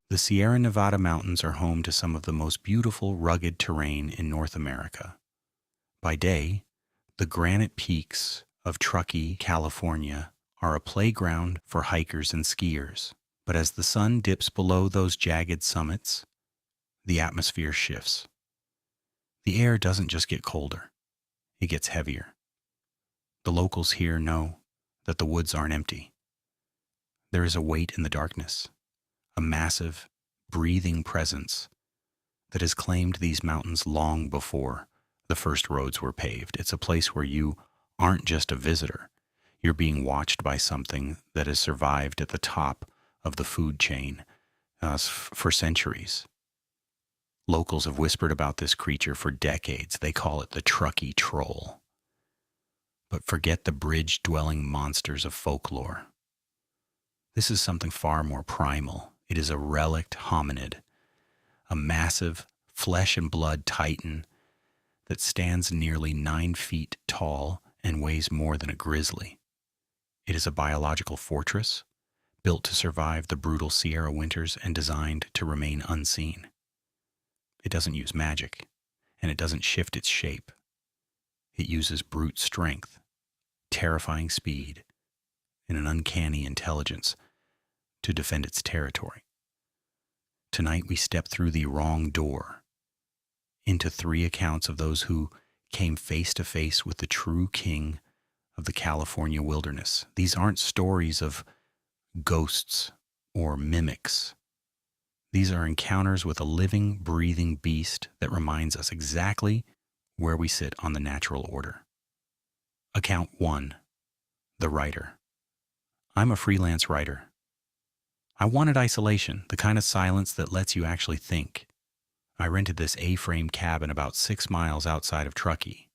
The Sierra Nevada mountains are home to some of the most beautiful, rugged terrain in North America. By day, the granite peaks of Truckee, California, are a playground for hikers and skiers. But as the sun dips below those jagged summits, the atmosphere shifts. The air doesn't just get colder, it gets heavier. The locals here know that the woods aren't empty. There is a weight in the darkness, a massive, breathing presence that has claimed these mountains long before the first roads were paved. It's a place where you aren't just a visitor. You're being watched by something that has survived at the top of the food chain for centuries. Locals have whispered about this creature for decades. They call it the Truckee Troll. But forget the bridge-dwelling monsters of folklore. This is something far more primal. It is a relict hominid, a massive flesh and blood titan that stands nearly 9 feet tall and weighs more than a grizzly. It is a biological fortress, built to survive the brutal Sierra winters and designed to remain unseen. It doesn't use magic, and it doesn't shift its shape. It uses brute strength, terrifying speed, and an uncanny intelligence to defend its territory. Tonight we step through the wrong door into 3 accounts of those who came face to face with the true king of the California wilderness. These aren't stories of ghosts or mimics. These are encounters with a living, breathing beast that reminds us exactly where we sit on the natural order. Account 1. The Writer. I'm a freelance writer. I wanted isolation, the kind of silence that lets you actually think. I rented this A-frame cabin about 6 miles outside of Truckee.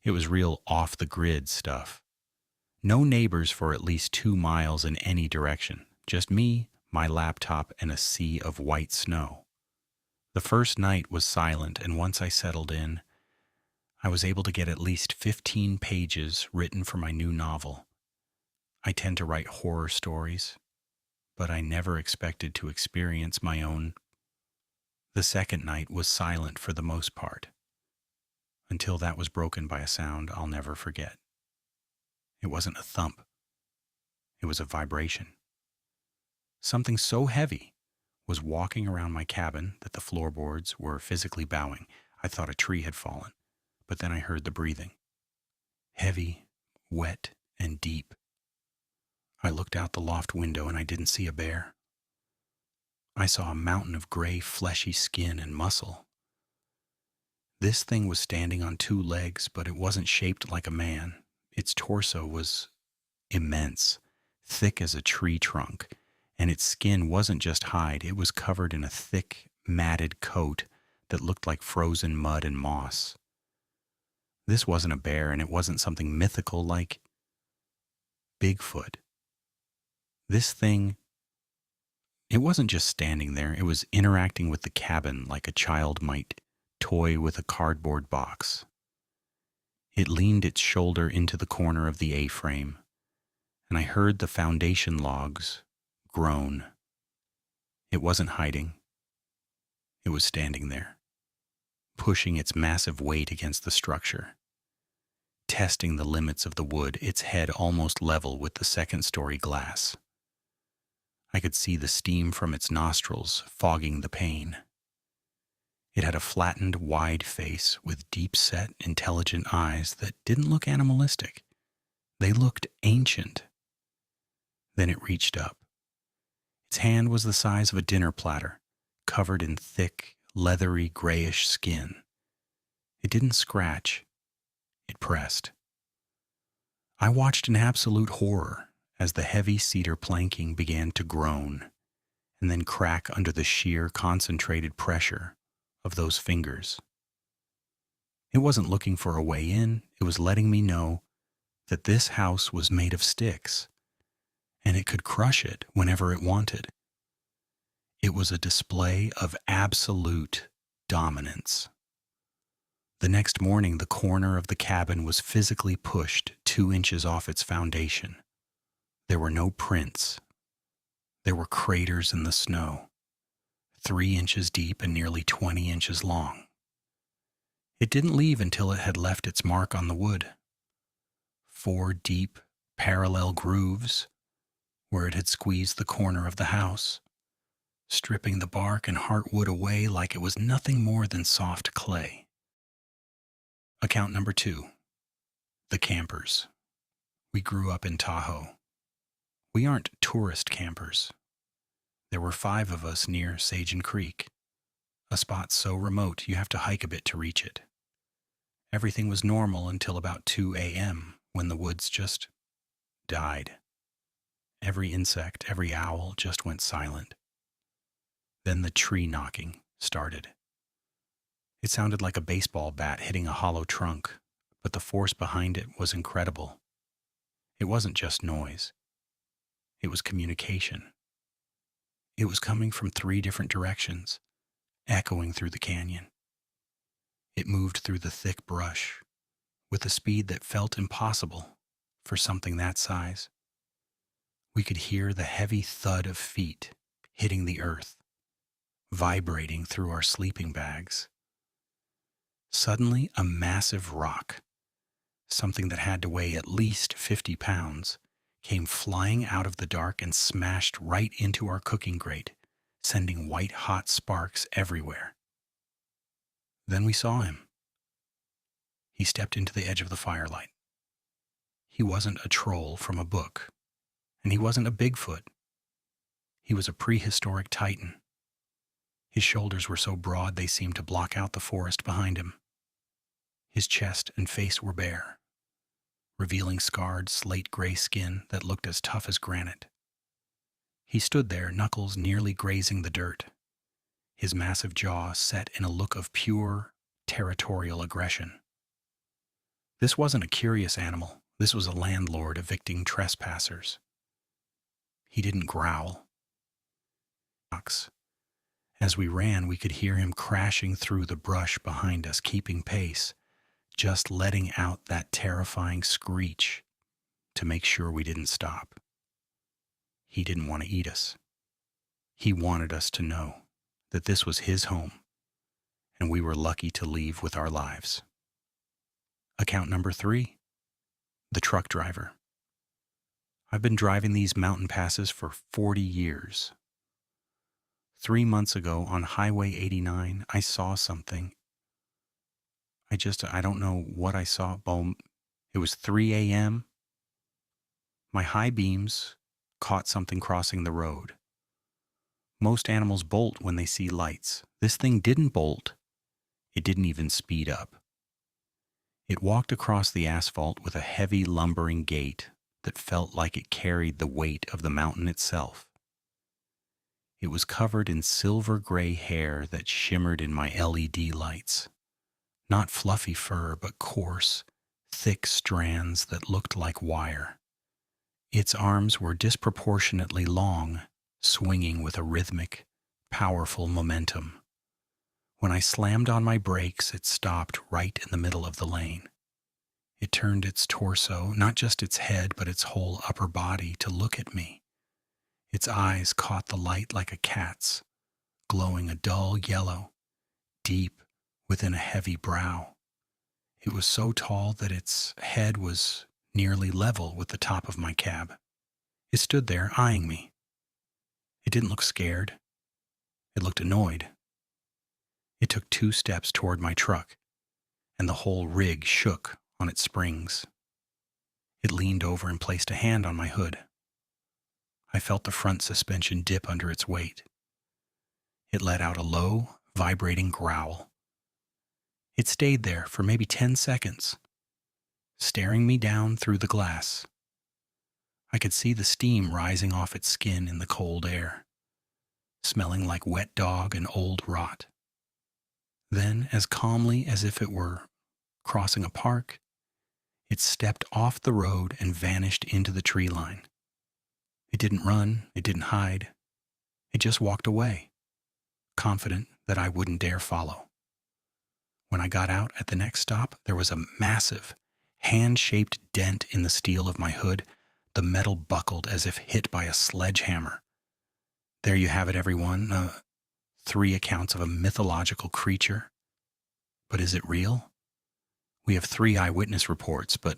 It was real off-the-grid stuff. No neighbors for at least 2 miles in any direction. Just me, my laptop, and a sea of white snow. The first night was silent, and once I settled in, I was able to get at least 15 pages written for my new novel. I tend to write horror stories, but I never expected to experience my own. The second night was silent for the most part, until that was broken by a sound I'll never forget. It wasn't a thump. It was a vibration. Something so heavy was walking around my cabin that the floorboards were physically bowing. I thought a tree had fallen, but then I heard the breathing. Heavy, wet, and deep. I looked out the loft window and I didn't see a bear. I saw a mountain of gray, fleshy skin and muscle. This thing was standing on 2 legs, but it wasn't shaped like a man. Its torso was immense, thick as a tree trunk, and its skin wasn't just hide, it was covered in a thick, matted coat that looked like frozen mud and moss. This wasn't a bear, and it wasn't something mythical like Bigfoot. This thing, it wasn't just standing there, it was interacting with the cabin like a child might toy with a cardboard box. It leaned its shoulder into the corner of the A-frame, and I heard the foundation logs groan. It wasn't hiding. It was standing there, pushing its massive weight against the structure, testing the limits of the wood, its head almost level with the second-story glass. I could see the steam from its nostrils fogging the pane. It had a flattened, wide face with deep-set, intelligent eyes that didn't look animalistic. They looked ancient. Then it reached up. Its hand was the size of a dinner platter, covered in thick, leathery, grayish skin. It didn't scratch. It pressed. I watched in absolute horror as the heavy cedar planking began to groan and then crack under the sheer, concentrated pressure of those fingers. It wasn't looking for a way in. It was letting me know that this house was made of sticks, and it could crush it whenever it wanted. It was a display of absolute dominance. The next morning, the corner of the cabin was physically pushed 2 inches off its foundation. There were no prints. There were craters in the snow. 3 inches deep and nearly 20 inches long. It didn't leave until it had left its mark on the wood. 4 deep, parallel grooves where it had squeezed the corner of the house, stripping the bark and heartwood away like it was nothing more than soft clay. Account number 2. The campers. We grew up in Tahoe. We aren't tourist campers. There were 5 of us near Sagen Creek, a spot so remote you have to hike a bit to reach it. Everything was normal until about 2 a.m. when the woods just died. Every insect, every owl just went silent. Then the tree knocking started. It sounded like a baseball bat hitting a hollow trunk, but the force behind it was incredible. It wasn't just noise. It was communication. It was coming from 3 different directions, echoing through the canyon. It moved through the thick brush with a speed that felt impossible for something that size. We could hear the heavy thud of feet hitting the earth, vibrating through our sleeping bags. Suddenly, a massive rock, something that had to weigh at least 50 pounds, came flying out of the dark and smashed right into our cooking grate, sending white-hot sparks everywhere. Then we saw him. He stepped into the edge of the firelight. He wasn't a troll from a book, and he wasn't a Bigfoot. He was a prehistoric titan. His shoulders were so broad they seemed to block out the forest behind him. His chest and face were bare, revealing scarred slate-gray skin that looked as tough as granite. He stood there, knuckles nearly grazing the dirt, his massive jaw set in a look of pure, territorial aggression. This wasn't a curious animal. This was a landlord evicting trespassers. He didn't growl. As we ran, we could hear him crashing through the brush behind us, keeping pace, just letting out that terrifying screech to make sure we didn't stop. He didn't want to eat us. He wanted us to know that this was his home, and we were lucky to leave with our lives. Account number 3. The truck driver. I've been driving these mountain passes for 40 years. 3 months ago on Highway 89, I saw something. I don't know what I saw. It was 3 a.m. My high beams caught something crossing the road. Most animals bolt when they see lights. This thing didn't bolt. It didn't even speed up. It walked across the asphalt with a heavy, lumbering gait that felt like it carried the weight of the mountain itself. It was covered in silver-gray hair that shimmered in my LED lights. Not fluffy fur, but coarse, thick strands that looked like wire. Its arms were disproportionately long, swinging with a rhythmic, powerful momentum. When I slammed on my brakes, it stopped right in the middle of the lane. It turned its torso, not just its head, but its whole upper body, to look at me. Its eyes caught the light like a cat's, glowing a dull yellow, deep within a heavy brow. It was so tall that its head was nearly level with the top of my cab. It stood there eyeing me. It didn't look scared. It looked annoyed. It took 2 steps toward my truck, and the whole rig shook on its springs. It leaned over and placed a hand on my hood. I felt the front suspension dip under its weight. It let out a low, vibrating growl. It stayed there for maybe 10 seconds, staring me down through the glass. I could see the steam rising off its skin in the cold air, smelling like wet dog and old rot. Then, as calmly as if it were crossing a park, it stepped off the road and vanished into the tree line. It didn't run, it didn't hide. It just walked away, confident that I wouldn't dare follow. When I got out at the next stop, there was a massive, hand-shaped dent in the steel of my hood. The metal buckled as if hit by a sledgehammer. There you have it, everyone. 3 accounts of a mythological creature. But is it real? We have 3 eyewitness reports, but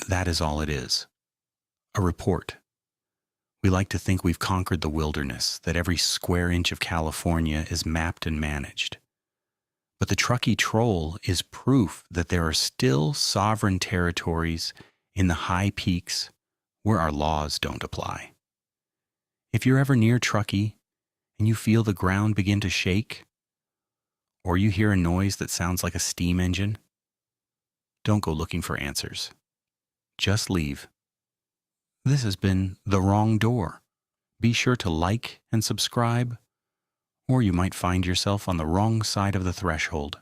that is all it is. A report. We like to think we've conquered the wilderness, that every square inch of California is mapped and managed. But the Truckee Troll is proof that there are still sovereign territories in the high peaks where our laws don't apply. If you're ever near Truckee and you feel the ground begin to shake, or you hear a noise that sounds like a steam engine, don't go looking for answers. Just leave. This has been The Wrong Door. Be sure to like and subscribe, or you might find yourself on the wrong side of the threshold.